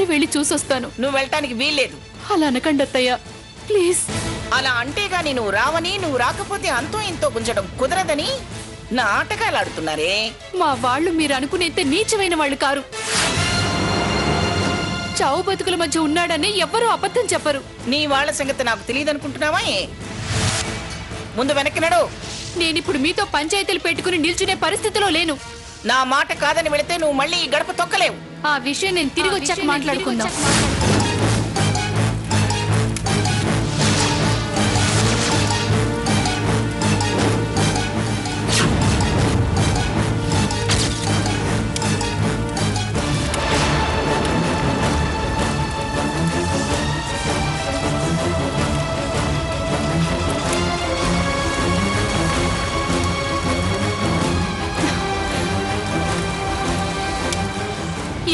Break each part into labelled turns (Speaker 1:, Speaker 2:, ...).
Speaker 1: ఒక్కసారి వెళ్ళి చూసొస్తాను.
Speaker 2: నువ్వు వెళ్ళటానికి వీల్లేదు.
Speaker 1: అలా అనకండి అత్తయ్య, ప్లీజ్.
Speaker 2: అలా అంటేగాని నువ్వు రావని, నువ్వు రాకపోతే అంతో ఇంతో గుంజడం కుదరదని నా ఆటకాలు ఆడుతున్నారే.
Speaker 1: మా వాళ్ళు మీరు అనుకునేంత నీచమైన వాళ్ళు కారు. చావు బతుకుల మధ్య ఉన్నాడని ఎవ్వరూ అబద్ధం చెప్పరు.
Speaker 2: నీ వాళ్ళ సంగతి నాకు తెలియదనుకుంటున్నావా? ముందు వెనక్కి నడు.
Speaker 1: నేనిప్పుడు మీతో పంచాయతీలు పెట్టుకుని నిల్చునే పరిస్థితిలో లేను.
Speaker 2: నా మాట కాదని వెళితే నువ్వు మళ్ళీ ఈ గడప తొక్కలేవు.
Speaker 1: ఆ విషయం నేను తిరిగి వచ్చాక మాట్లాడుకుందాం.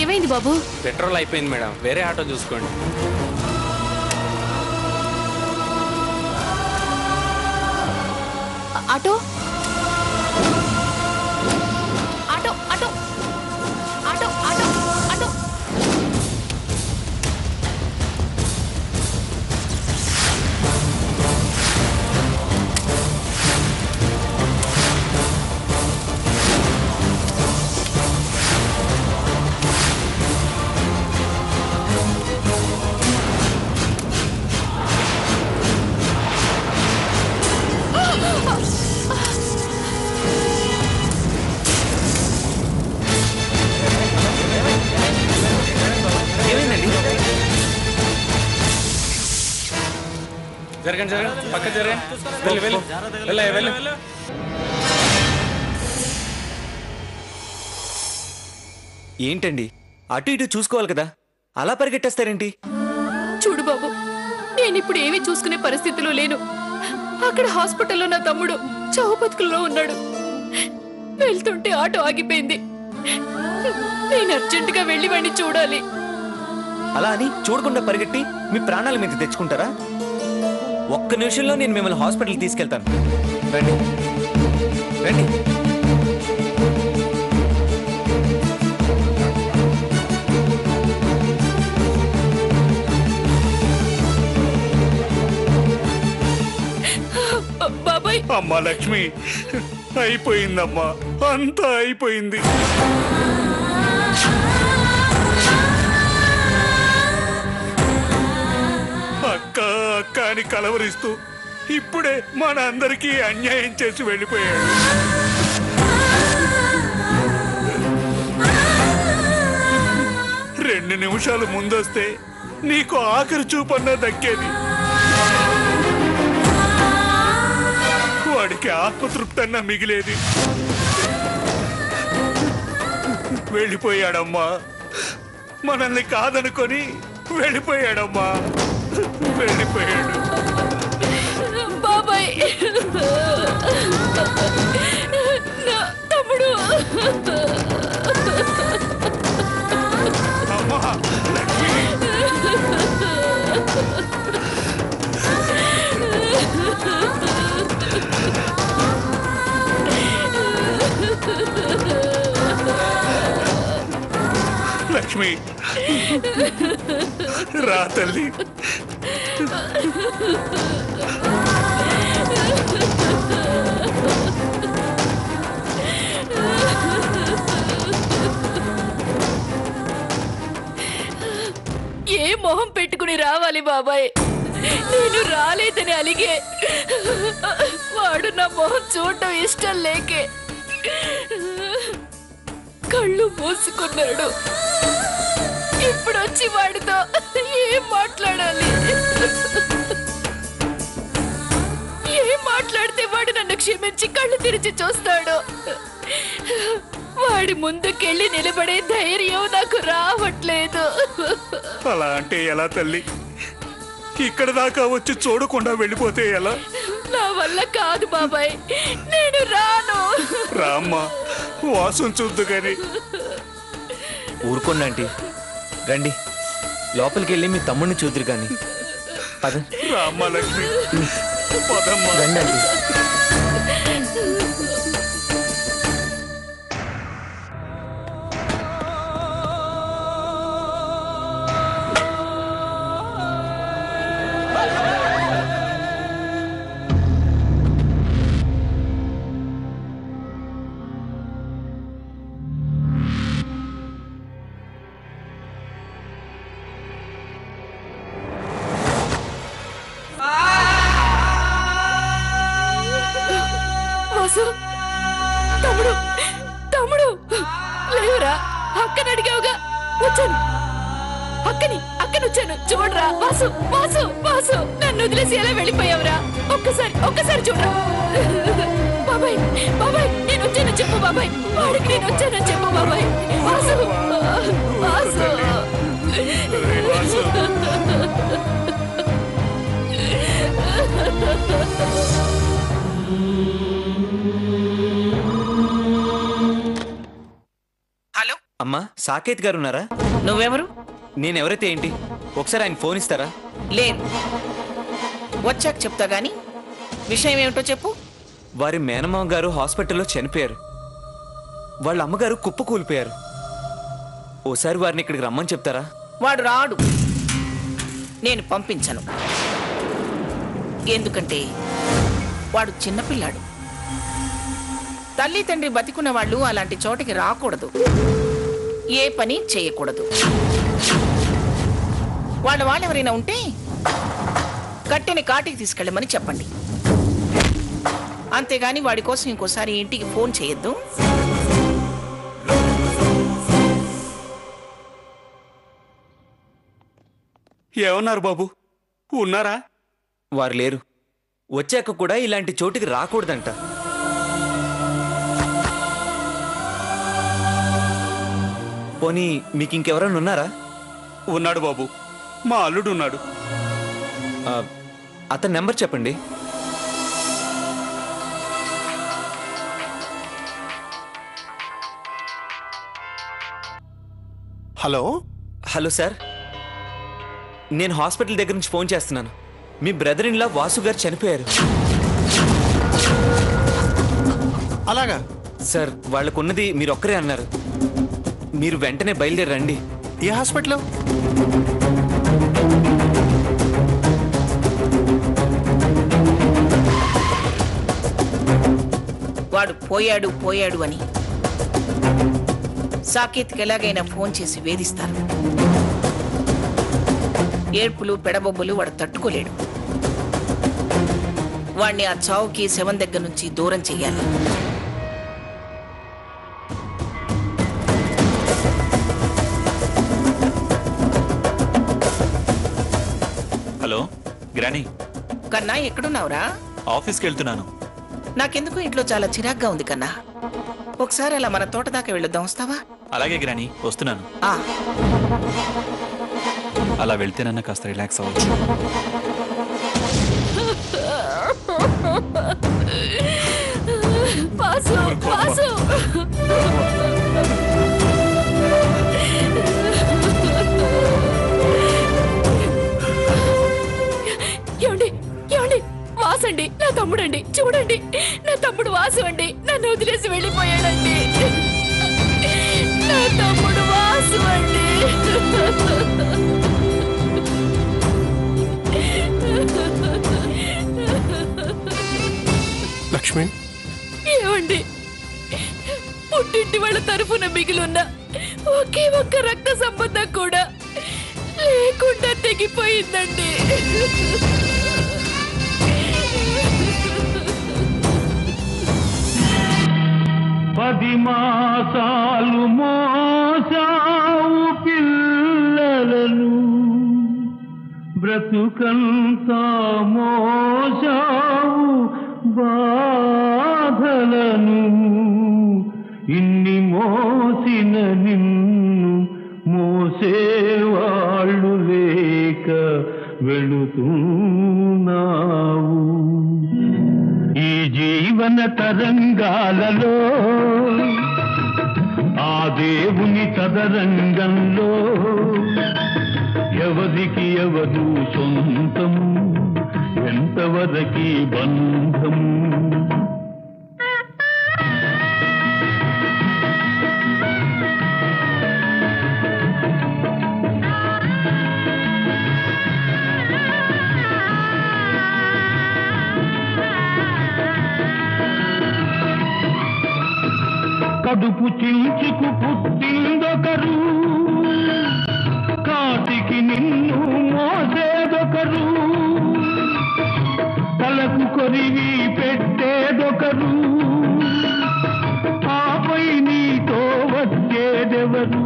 Speaker 1: ఏమైంది బాబు?
Speaker 3: పెట్రోల్ అయిపోయింది మేడం, వేరే ఆటో చూసుకోండి.
Speaker 1: Auto auto auto auto auto auto.
Speaker 3: జరగండి జరగండి, పక్క జరగండి. వెళ్ళి వెళ్ళి వెళ్ళ వెళ్ళ.
Speaker 4: ఏంటండి అటు ఇటు చూసుకోవాలి కదా, అలా పరిగెట్టేస్తారేంటి?
Speaker 1: చూడు బాబు, నేనిప్పుడు ఏమీ చూసుకునే పరిస్థితిలో లేను. అక్కడ హాస్పిటల్లో నా తమ్ముడు చావు బతుకుల్లో ఉన్నాడు. వెళ్తుంటే ఆటో ఆగిపోయింది. నేను అర్జెంటుగా వెళ్ళి వాడిని చూడాలి.
Speaker 4: అలా అని చూడకుండా పరిగెట్టి మీ ప్రాణాల మీద తెచ్చుకుంటారా? ఒక్క నిమిషంలో నేను మిమ్మల్ని హాస్పిటల్కి తీసుకెళ్తాను. రండి రండి.
Speaker 1: బాబాయ్.
Speaker 5: అమ్మా లక్ష్మి, అయిపోయిందమ్మా, అంతా అయిపోయింది. అక్క అక్క అని కలవరిస్తూ ఇప్పుడే మన అందరికీ అన్యాయం చేసి వెళ్ళిపోయాడు. రెండు నిమిషాలు ముందొస్తే నీకు ఆఖరి చూపన్నా దక్కేది. వాడికి ఆత్మతృప్తి అన్నా మిగిలేది. వెళ్ళిపోయాడమ్మా, మనల్ని కాదనుకొని వెళ్ళిపోయాడమ్మా, వెళ్ళిపోయాడు.
Speaker 1: బాబాయ్, నా తమ్ముడు.
Speaker 5: అమ్మా లక్ష్మి, లక్ష్మి రా తల్లి.
Speaker 1: ఏ మొహం పెట్టుకుని రావాలి బాబాయ్? నేను రాలేదని అలిగే వాడు నా మొహం చూడటం ఇష్టం లేకే కళ్ళు మూసుకున్నాడు. ఇప్పుడు వచ్చి వాడితో ఏం మాట్లాడాలి? ఏం మాట్లాడితే వాడు నన్ను క్షమించి కళ్ళు తెరిచి చూస్తాడు? వాడి ముందుకెళ్ళి నిలబడే ధైర్యం నాకు రావట్లేదు.
Speaker 5: అలా అంటే ఎలా తల్లి? ఇక్కడ దాకా వచ్చి చూడకుండా వెళ్ళిపోతే ఎలా?
Speaker 1: నా వల్ల కాదు బాబాయ్, నేను రాను.
Speaker 5: రామ్మా, వాసం చూద్దు గాని.
Speaker 4: ఊరుకోండి ఆంటీ, రండి లోపలికి వెళ్ళి మీ తమ్ముడిని చూద్దరు కానీ. పద.
Speaker 5: రామ్మా లక్ష్మి, పదమ్మా.
Speaker 4: రండి ఆంటీ.
Speaker 1: వాసు వాసు వాసు నన్ను వదిలేసి ఎలా వెళ్ళిపోయావురా? ఒక్కసారి చూడరా. బాబాయ్ బాబాయ్ నేను వచ్చానని చెప్పు బాబాయ్. వాడికి నేను వచ్చానని చెప్పు బాబాయ్. వాసు వాసు
Speaker 2: హలో,
Speaker 4: అమ్మా సాకేత్ గారు ఉన్నారా?
Speaker 2: నువ్వెవరు?
Speaker 4: నేనెవరైతే ఏంటి, ఒకసారి ఆయన ఫోన్ ఇస్తారా?
Speaker 2: లేదు, వచ్చాక చెప్తా గాని విషయం ఏమిటో చెప్పు.
Speaker 4: వారి మేనమామ గారు హాస్పిటల్లో చనిపోయారు. వాళ్ళ అమ్మగారు కుప్ప కూలిపోయారు. ఓసారి వారిని ఇక్కడికి రమ్మని చెప్తారా?
Speaker 2: వాడు రాడు, నేను పంపించను. ఎందుకంటే వాడు చిన్నపిల్లాడు. తల్లి తండ్రి బతికున్న వాళ్ళు అలాంటి చోటికి రాకూడదు, ఏ పని చేయకూడదు. వాళ్ళెవరైనా ఉంటే కట్టెని కాటికి తీసుకెళ్ళమని చెప్పండి. అంతేగాని వాడి కోసం ఇంకోసారి ఇంటికి ఫోన్ చేయొద్దు.
Speaker 5: ఏమన్నారు బాబు? ఉన్నారా?
Speaker 4: వారు లేరు. వచ్చాక కూడా ఇలాంటి చోటికి రాకూడదంట. పోనీ మీకు ఇంకెవరైనా ఉన్నారా?
Speaker 5: ఉన్నాడు బాబు, మా అల్లుడు ఉన్నాడు.
Speaker 4: ఆ, అతని నెంబర్ చెప్పండి.
Speaker 6: హలో
Speaker 4: హలో సార్, నేను హాస్పిటల్ దగ్గర నుంచి ఫోన్ చేస్తున్నాను. మీ బ్రదర్ ఇన్ లా వాసు గారు చనిపోయారు.
Speaker 6: అలాగా
Speaker 4: సార్, వాళ్ళకున్నది మీరు ఒక్కరే అన్నారు. మీరు వెంటనే బయలుదేరండి.
Speaker 6: ఏ హాస్పిటల్?
Speaker 2: వాడు పోయాడు అని సాకేత్కి ఎలాగైనా ఫోన్ చేసి వేధిస్తారు. ఏడ్పులు పెడబొబ్బులు వాడు తట్టుకోలేడు. వాణ్ణి ఆ చావుకి శవం దగ్గర నుంచి దూరం చెయ్యాలి.
Speaker 7: హలో గ్రానీ,
Speaker 2: కన్నా ఎక్కడున్నావురా?
Speaker 7: ఆఫీస్కి వెళ్తున్నాను.
Speaker 2: నాకెందుకు ఇంట్లో చాలా చిరాగ్గా ఉంది కన్నా. ఒకసారి అలా మన తోట దాకా వెళ్ళొద్దాం, వస్తావా?
Speaker 7: అలాగే గ్రానీ, వస్తున్నాను.
Speaker 2: ఆ,
Speaker 7: అలా వెళ్తేనన్నా కాస్త రిలాక్స్ అవ్వచ్చు.
Speaker 1: వాసు వాసు ఏమండి ఏమండి, వాసండి నా తమ్ముడండి. చూడండి, నా తమ్ముడు వాసు అండి. నన్ను వదిలేసి వెళ్ళిపోయాడండి. నా తమ్ముడు వాసు అండి.
Speaker 6: లక్ష్మి,
Speaker 1: ఏమండి, పుట్టింటి వాళ్ళ తరఫున మిగిలిన్న ఒకే ఒక్క రక్త సంబంధం కూడా లేకుండా తెగిపోయిందండి.
Speaker 8: పది మాసాలు మోసావు పిల్లలను, బ్రతుకంతా మోసావు బాధలను. ఇన్ని మోసిన నిన్ను మోసేవాళ్ళు లేక వెళుతున్నావు. ఈ జీవన తరంగాలలో ఆ దేవుని తదరంగంలో ఎవరికి ఎవరు సొంతం, ఎంతవరకి బంధం. కడుపు చించుకు పుట్టిందొకరు, కాటికి నిన్ను మోసేదొకరు, తలకు కొరివి పెట్టేదొకరు, ఆపై నీతో వచ్చేదెవరు,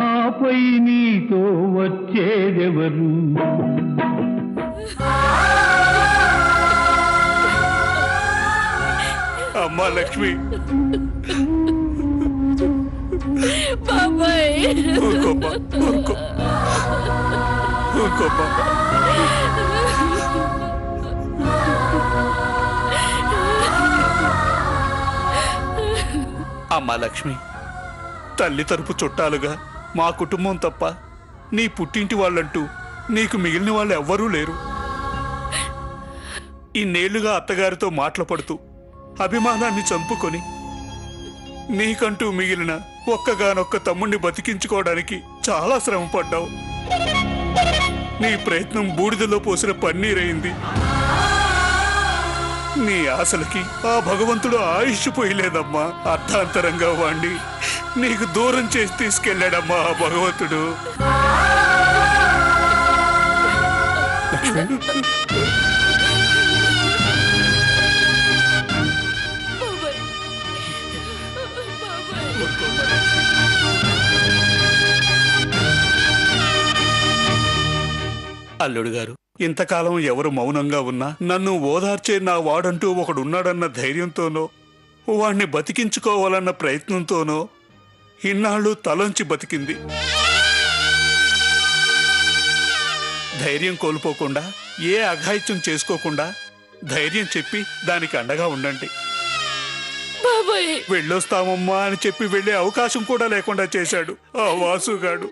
Speaker 8: ఆపై నీతో వచ్చేదెవరు. పెట్టేదెవరు?
Speaker 5: అమ్మా లక్ష్మి,
Speaker 1: బాబాయ్
Speaker 5: ఊరుకోమ్మా, ఊరుకో, ఊరుకోమ్మా. అమ్మా లక్ష్మి, తల్లి తరపు చుట్టాలుగా మా కుటుంబం తప్ప నీ పుట్టింటి వాళ్ళంటూ నీకు మిగిలిన వాళ్ళు ఎవ్వరూ లేరు. ఇన్నేళ్లుగా అత్తగారితో మాటలు పడుతూ అభిమానాన్ని చంపుకొని నీకంటూ మిగిలిన ఒక్కగానొక్క తమ్ముణ్ణి బతికించుకోవడానికి చాలా శ్రమ పడ్డావు. నీ ప్రయత్నం బూడిదలో పోసిన పన్నీరైంది. నీ ఆశలకి ఆ భగవంతుడు ఆయుష్ పోయలేదమ్మా. అర్థాంతరంగా వాణ్ణి నీకు దూరం చేసి తీసుకెళ్ళాడమ్మా ఆ భగవంతుడు. అల్లుడు గారు, ఇంతకాలం ఎవరు మౌనంగా ఉన్నా నన్ను ఓదార్చే నా వాడంటూ ఒకడున్నాడన్న ధైర్యంతోనో వాణ్ణి బతికించుకోవాలన్న ప్రయత్నంతోనో ఇన్నాళ్ళు తలంచి బతికింది. ధైర్యం కోల్పోకుండా, ఏ అఘాయిత్యం చేసుకోకుండా ధైర్యం చెప్పి దానికి అండగా ఉండండి.
Speaker 1: బాబాయ్
Speaker 5: వెళ్ళొస్తామమ్మా అని చెప్పి వెళ్ళే అవకాశం కూడా లేకుండా చేశాడు ఆ వాసుగాడు.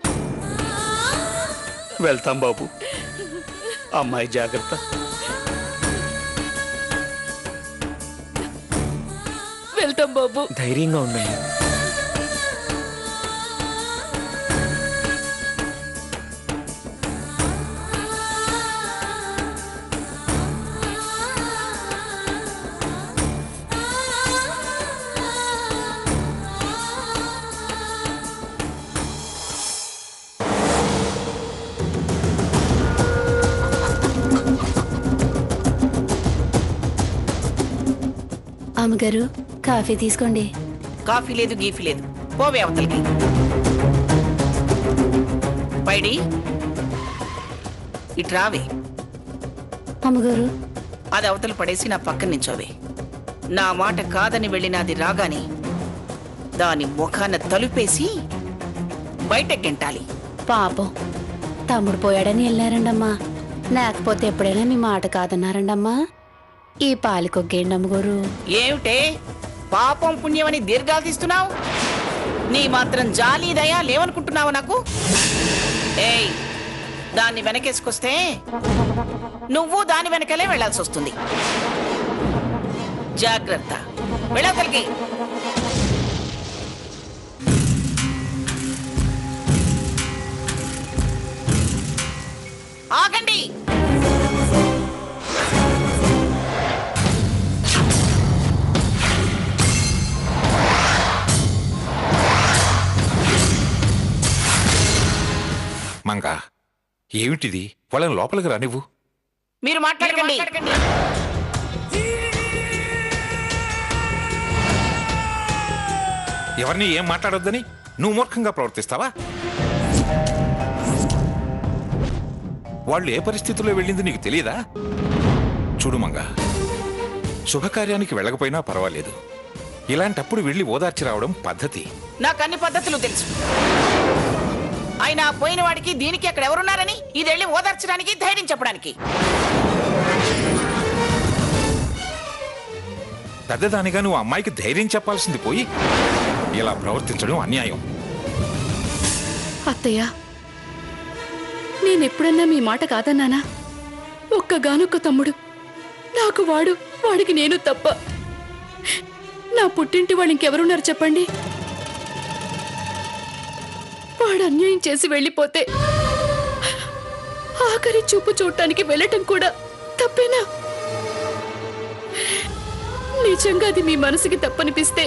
Speaker 5: వెళ్తాం బాబు. అమ్మాయి జాగ్రత్త.
Speaker 1: వెళ్తాం బాబు.
Speaker 4: ధైర్యంగా ఉండండి.
Speaker 9: అమ్మగారు, కాఫీ తీసుకోండి.
Speaker 2: కాఫీ లేదు, గీఫీ లేదు. పోవే అవతలకి. పైడి ఇటు రావే.
Speaker 9: అమ్మగారు,
Speaker 2: అది అవతల పడేసి నా పక్కన నించోవే. నా మాట కాదని వెళ్ళినది రాగాని దాని ముఖాన తలుపేసి బయటకు గెంటాలి.
Speaker 9: పాపం తమ్ముడు పోయాడని వెళ్ళారండమ్మా. లేకపోతే ఎప్పుడైనా మీ మాట కాదన్నారండమ్మా. ఈ పాలికొగ్గేయండి అమ్మగారు.
Speaker 2: ఏమిటే పాపం పుణ్యమని దీర్ఘాలు తీస్తున్నావు? నీ మాత్రం జాలి దయా లేవనుకుంటున్నావు నాకు? ఏయ్, దాన్ని వెనకేసుకొస్తే నువ్వు దాని వెనకలే వెళ్లాల్సి వస్తుంది. జాగ్రత్త, వెళ్ళవతలకి. ఆగండి.
Speaker 10: మంగా, ఏమిటిది? వాళ్ళని లోపలికి రానివ్వు.
Speaker 2: మీరు మాట్లాడకండి.
Speaker 10: ఎవరిని ఏం మాట్లాడొద్దని నువ్వు మూర్ఖంగా ప్రవర్తిస్తావా? వాళ్ళు ఏ పరిస్థితుల్లో వెళ్ళింది నీకు తెలియదా? చూడు మంగా, శుభకార్యానికి వెళ్ళకపోయినా పర్వాలేదు. ఇలాంటప్పుడు వెళ్ళి ఓదార్చి రావడం పద్ధతి.
Speaker 2: నాకు అన్ని పద్ధతులు తెలుసు. ఆయన పోయిన వాడికి దీనికి అక్కడ ఎవరున్నారని ఇది వెళ్ళి ఓదార్చడానికి, ధైర్యం చెప్పడానికి.
Speaker 10: పెద్దదానిగా నువ్వు అమ్మాయికి ధైర్యం చెప్పాల్సింది పోయి ఇలా ప్రవర్తించడం అన్యాయం.
Speaker 1: అత్తయ్య, నేనెప్పుడన్నా మీ మాట కాదన్నానా? ఒక్కగానొక్క తమ్ముడు నాకు, వాడికి నేను తప్ప. నా పుట్టింటి వాడు ఇంకెవరున్నారు చెప్పండి? వాడు అన్యాయం చేసి వెళ్ళిపోతే ఆఖరి చూపు చూడటానికి వెళ్ళటం కూడా తప్పేనా? నిజంగా అది మీ మనసుకి తప్పనిపిస్తే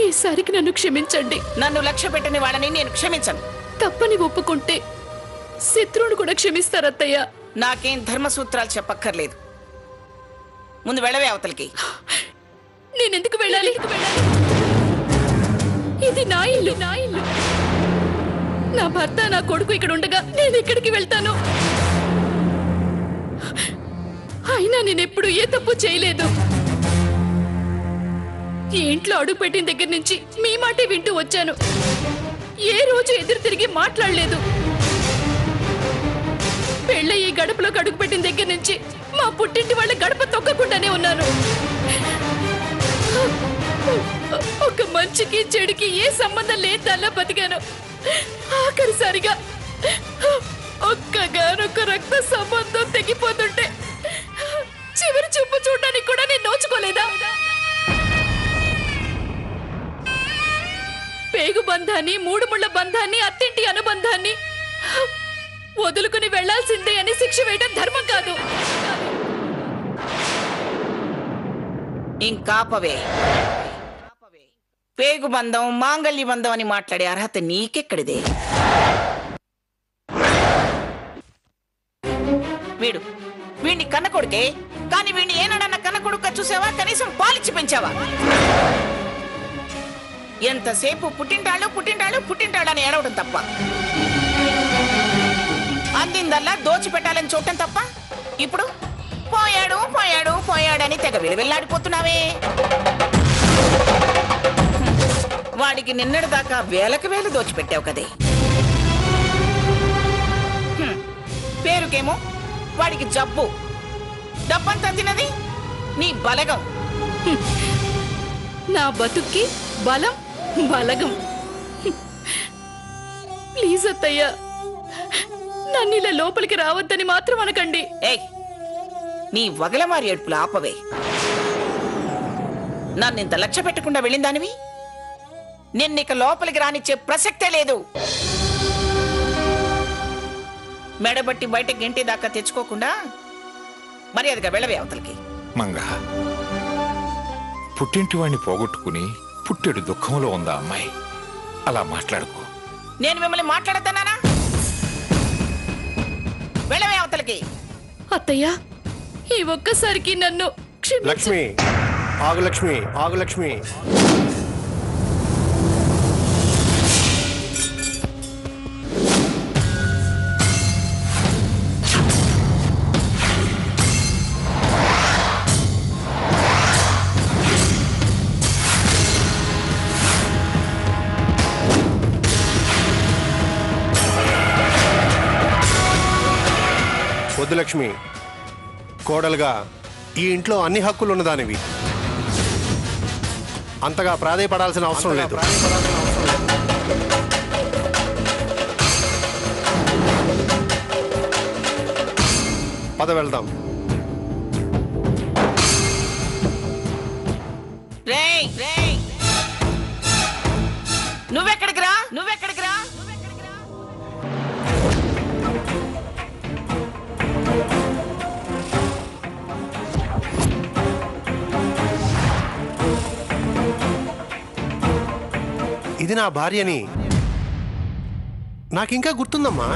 Speaker 1: ఈసారికి నన్ను క్షమించండి.
Speaker 2: నన్ను లక్ష్య పెట్టని వాళ్ళని నేను క్షమించను.
Speaker 1: తప్పని ఒప్పుకుంటే శత్రువును కూడా క్షమిస్తారత్తయ్య.
Speaker 2: నాకేం ధర్మసూత్రాలు చెప్పక్కర్లేదు. ముందు వెళ్ళవే అవతలకి.
Speaker 1: నేనెందుకు వెళ్ళాలి? ఇది నా ఇల్లు. నా భర్త నా కొడుకు ఇక్కడ ఉండగా నేను ఎక్కడికి వెళ్తాను? అయినా నేనెప్పుడు ఏ తప్పు చేయలేదు. ఈ ఇంట్లో అడుగు పెట్టిన దగ్గర నుంచి మీ మాటే వింటూ వచ్చాను. ఏ రోజు ఎదురు తిరిగి మాట్లాడలేదు. పెళ్ళయి గడపలో అడుగు పెట్టిన దగ్గర నుంచి మా పుట్టింటి వాళ్ళ గడప తొక్కకుండానే ఉన్నాను. ఒక మంచికి చెడుకి ఏ సంబంధం లేదల్లా బతికాను. ఆఖరిసారిగా ఒక్కగానొక్క రక్త సంబంధం తెగిపోతుంటే చివరి చూపు చూడడానికి కూడా నేను నోచుకోలేదా? పేగు బంధాన్ని, మూడు ముళ్ళ బంధాన్ని, అత్తింటి అనుబంధాన్ని వదులుకుని వెళ్లాల్సిందే అని శిక్ష వేయడం ధర్మం కాదు.
Speaker 2: ఇంకాపవే. పేగు బంధం, మాంగళ్య బంధం అని మాట్లాడే అర్హత నీకెక్కడిదే? వీడిని కన్న కొడుకే, కానీ వీడిని ఏనాడన్న కన్న కొడుకు చూసావా? కనీసం పాలిచ్చి పెంచావా? ఎంతసేపు పుట్టింటాళ్ళు పుట్టింటాళ్ళు పుట్టింటాళ్ళు అని ఏడవడం తప్ప, అందిందల్లా దోచిపెట్టాలని చూడటం తప్ప, ఇప్పుడు పోయాడు పోయాడు పోయాడని తెగ విలువెల్లాడిపోతున్నావే. వాడికి నిన్నటిదాకా వేలకు వేలు దోచిపెట్టావు కదే. పేరుకేమో వాడికి జబ్బు, డబ్బంతా తిన్నది నీ బలగం.
Speaker 1: నా బతుక్కి బలం బలగం. ప్లీజ్ అత్తయ్య, నన్ను ఇలా లోపలికి రావద్దని మాత్రం అనకండి.
Speaker 2: ఏయ్, నీ వగలమారి ఏడుపులు ఆపవే. నన్నింత లక్ష్య పెట్టకుండా వెళ్ళిందానివి నిన్నిక లోపలికి రానిచ్చే ప్రసక్తే లేదు. మెడబట్టి బయట గంటే దాకా తెచ్చుకోకుండా మర్యాదగా వెళ్ళవే అవతలకి.
Speaker 10: మంగ, పుట్టింటి వాణ్ణి పోగొట్టుకుని పుట్టెడు దుఃఖంలో ఉందా అమ్మాయి? అలా మాట్లాడుకో.
Speaker 2: నేను మిమ్మల్ని మాట్లాడతానా? వెళ్ళవే అవతలకి.
Speaker 1: అత్తయ్య, ఈ ఒక్కసారికి నన్ను
Speaker 6: లక్ష్మి, ఆగు లక్ష్మి, ఆగు లక్ష్మి. వద్దు లక్ష్మి, కోడలుగా ఈ ఇంట్లో అన్ని హక్కులు ఉన్నదానివి. అంతగా ప్రాధేయపడాల్సిన అవసరం లేదు. పద వెళ్దాం.
Speaker 2: నువ్వెక్కడికి రా, నువ్వెక్కడికి రా.
Speaker 6: ఇది నా భార్యని నాకింకా గుర్తుందమ్మా.